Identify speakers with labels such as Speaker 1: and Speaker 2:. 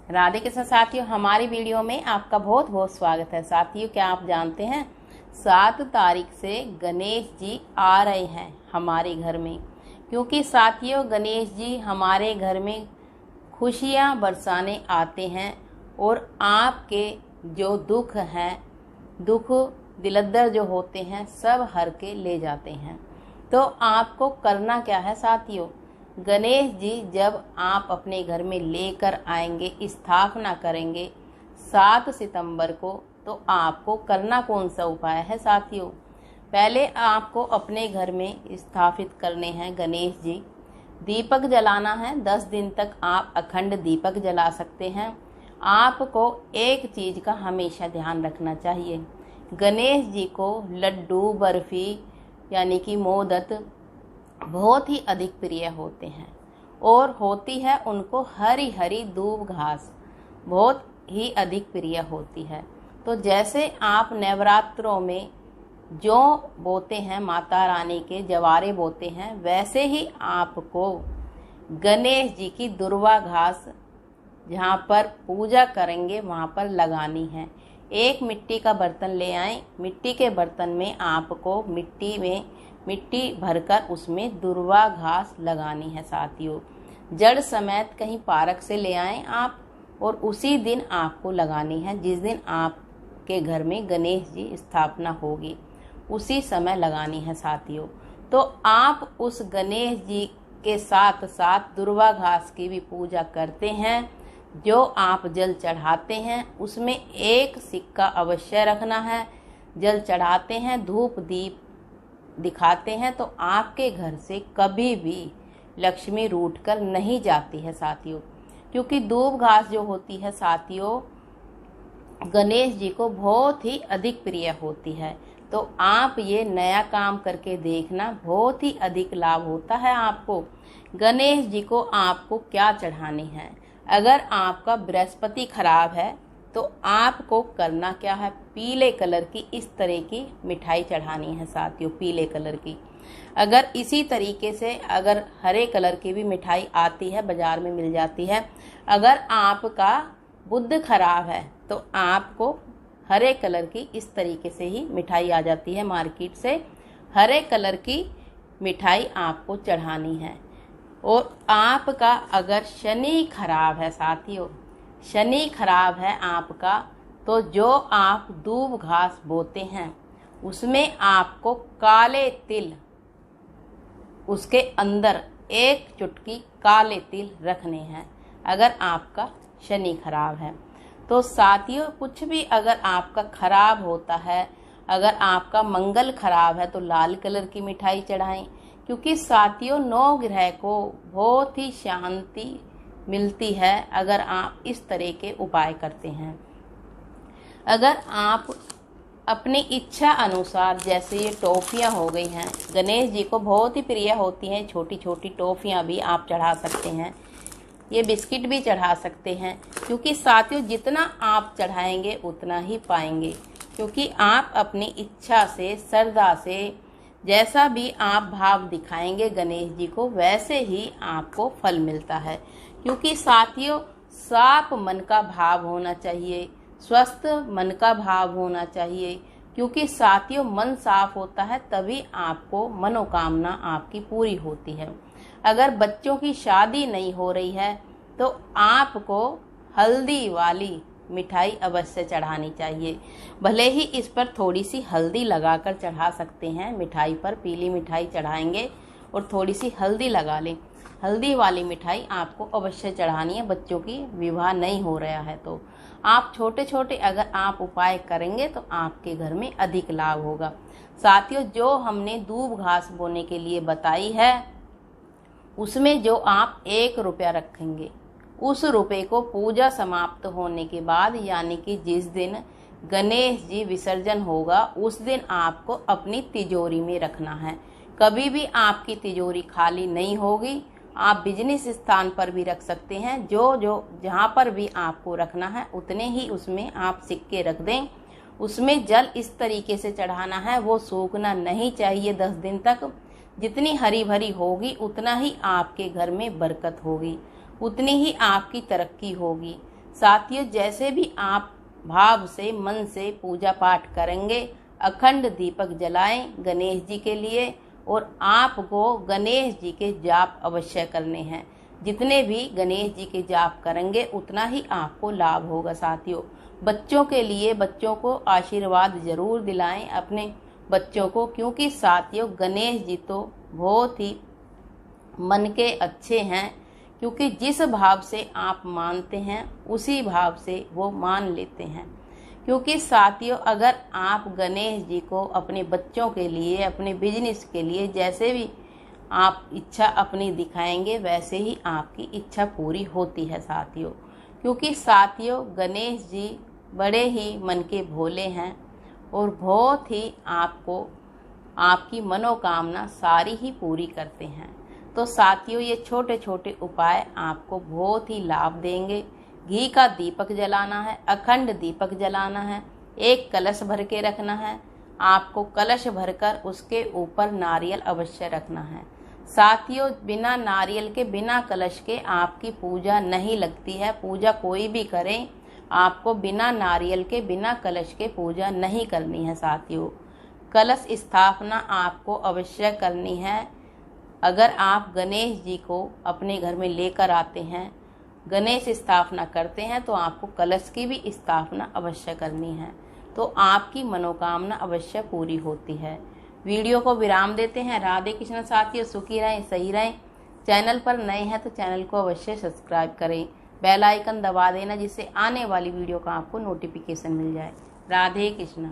Speaker 1: राधे कृष्ण साथियों, हमारी वीडियो में आपका बहुत बहुत स्वागत है। साथियों, क्या आप जानते हैं 7 तारीख से गणेश जी आ रहे हैं हमारे घर में। क्योंकि साथियों, गणेश जी हमारे घर में खुशियां बरसाने आते हैं और आपके जो दुख हैं, दुख दिलद्दर जो होते हैं, सब हर के ले जाते हैं। तो आपको करना क्या है साथियों, गणेश जी जब आप अपने घर में लेकर आएंगे, स्थापना करेंगे 7 सितंबर को, तो आपको करना कौन सा उपाय है साथियों। पहले आपको अपने घर में स्थापित करने हैं गणेश जी। दीपक जलाना है, 10 दिन तक आप अखंड दीपक जला सकते हैं। आपको एक चीज़ का हमेशा ध्यान रखना चाहिए, गणेश जी को लड्डू, बर्फ़ी यानी कि मोदक बहुत ही अधिक प्रिय होते हैं और होती है उनको हरी हरी दूब घास बहुत ही अधिक प्रिय होती है। तो जैसे आप नवरात्रों में जो बोते हैं, माता रानी के जवारे बोते हैं, वैसे ही आपको गणेश जी की दुर्वा घास जहाँ पर पूजा करेंगे वहाँ पर लगानी है। एक मिट्टी का बर्तन ले आएं। मिट्टी के बर्तन में आपको मिट्टी भरकर उसमें दुर्वा घास लगानी है साथियों। जड़ समेत कहीं पार्क से ले आएं आप, और उसी दिन आपको लगानी है जिस दिन आपके घर में गणेश जी स्थापना होगी, उसी समय लगानी है साथियों। तो आप उस गणेश जी के साथ साथ दुर्वा घास की भी पूजा करते हैं। जो आप जल चढ़ाते हैं उसमें एक सिक्का अवश्य रखना है। जल चढ़ाते हैं, धूप दीप दिखाते हैं, तो आपके घर से कभी भी लक्ष्मी रूठ कर नहीं जाती है साथियों। क्योंकि दूब घास जो होती है साथियों, गणेश जी को बहुत ही अधिक प्रिय होती है। तो आप ये नया काम करके देखना, बहुत ही अधिक लाभ होता है आपको। गणेश जी को आपको क्या चढ़ानी है, अगर आपका बृहस्पति खराब है तो आपको करना क्या है, पीले कलर की इस तरह की मिठाई चढ़ानी है साथियों, पीले कलर की। अगर इसी तरीके से अगर हरे कलर की भी मिठाई आती है, बाजार में मिल जाती है। अगर आपका बुध खराब है तो आपको हरे कलर की इस तरीके से ही मिठाई आ जाती है मार्केट से, हरे कलर की मिठाई आपको चढ़ानी है। और आपका अगर शनि खराब है साथियों, शनि खराब है आपका, तो जो आप दूब घास बोते हैं उसमें आपको काले तिल, उसके अंदर एक चुटकी काले तिल रखने हैं अगर आपका शनि खराब है। तो साथियों, कुछ भी अगर आपका खराब होता है, अगर आपका मंगल खराब है तो लाल कलर की मिठाई चढ़ाएं। क्योंकि साथियों, 9 ग्रह को बहुत ही शांति मिलती है अगर आप इस तरह के उपाय करते हैं। अगर आप अपनी इच्छा अनुसार, जैसे ये टॉफियाँ हो गई हैं, गणेश जी को बहुत ही प्रिय होती हैं, छोटी छोटी टॉफियाँ भी आप चढ़ा सकते हैं, ये बिस्किट भी चढ़ा सकते हैं। क्योंकि साथियों, जितना आप चढ़ाएंगे उतना ही पाएंगे। क्योंकि आप अपनी इच्छा से, श्रद्धा से, जैसा भी आप भाव दिखाएंगे गणेश जी को, वैसे ही आपको फल मिलता है। क्योंकि साथियों, साफ मन का भाव होना चाहिए, स्वस्थ मन का भाव होना चाहिए। क्योंकि साथियों, मन साफ होता है तभी आपको मनोकामना आपकी पूरी होती है। अगर बच्चों की शादी नहीं हो रही है तो आपको हल्दी वाली मिठाई अवश्य चढ़ानी चाहिए। भले ही इस पर थोड़ी सी हल्दी लगाकर चढ़ा सकते हैं, मिठाई पर पीली मिठाई चढ़ाएंगे और थोड़ी सी हल्दी लगा लें। हल्दी वाली मिठाई आपको अवश्य चढ़ानी है, बच्चों की विवाह नहीं हो रहा है तो। आप छोटे छोटे अगर आप उपाय करेंगे तो आपके घर में अधिक लाभ होगा। साथियों, जो हमने दूब घास बोने के लिए बताई है, उसमें जो आप 1 रुपया रखेंगे, उस रुपए को पूजा समाप्त होने के बाद, यानी कि जिस दिन गणेश जी विसर्जन होगा उस दिन आपको अपनी तिजोरी में रखना है। कभी भी आपकी तिजोरी खाली नहीं होगी। आप बिजनेस स्थान पर भी रख सकते हैं, जो जहाँ पर भी आपको रखना है उतने ही उसमें आप सिक्के रख दें। उसमें जल इस तरीके से चढ़ाना है, वो सूखना नहीं चाहिए 10 दिन तक। जितनी हरी भरी होगी उतना ही आपके घर में बरकत होगी, उतनी ही आपकी तरक्की होगी। साथियों, जैसे भी आप भाव से मन से पूजा पाठ करेंगे, अखंड दीपक जलाएं गणेश जी के लिए, और आपको गणेश जी के जाप अवश्य करने हैं। जितने भी गणेश जी के जाप करेंगे उतना ही आपको लाभ होगा। साथियों, बच्चों के लिए बच्चों को आशीर्वाद जरूर दिलाएं अपने बच्चों को, क्योंकि साथियों गणेश जी तो बहुत ही मन के अच्छे हैं, क्योंकि जिस भाव से आप मानते हैं उसी भाव से वो मान लेते हैं। क्योंकि साथियों, अगर आप गणेश जी को अपने बच्चों के लिए, अपने बिजनेस के लिए जैसे भी आप इच्छा अपनी दिखाएंगे, वैसे ही आपकी इच्छा पूरी होती है साथियों। क्योंकि साथियों गणेश जी बड़े ही मन के भोले हैं और बहुत ही आपको आपकी मनोकामना सारी ही पूरी करते हैं। तो साथियों, ये छोटे छोटे उपाय आपको बहुत ही लाभ देंगे। घी का दीपक जलाना है, अखंड दीपक जलाना है, एक कलश भर के रखना है। आपको कलश भरकर उसके ऊपर नारियल अवश्य रखना है। साथियों, बिना नारियल के, बिना कलश के आपकी पूजा नहीं लगती है। पूजा कोई भी करें, आपको बिना नारियल के, बिना कलश के पूजा नहीं करनी है। साथियों, कलश स्थापना आपको अवश्य करनी है। अगर आप गणेश जी को अपने घर में लेकर आते हैं, गणेश स्थापना करते हैं, तो आपको कलश की भी स्थापना अवश्य करनी है, तो आपकी मनोकामना अवश्य पूरी होती है। वीडियो को विराम देते हैं। राधे कृष्ण साथियों, सुखी रहें, सही रहें। चैनल पर नए हैं तो चैनल को अवश्य सब्सक्राइब करें, बेल आइकन दबा देना, जिससे आने वाली वीडियो का आपको नोटिफिकेशन मिल जाए। राधे कृष्ण।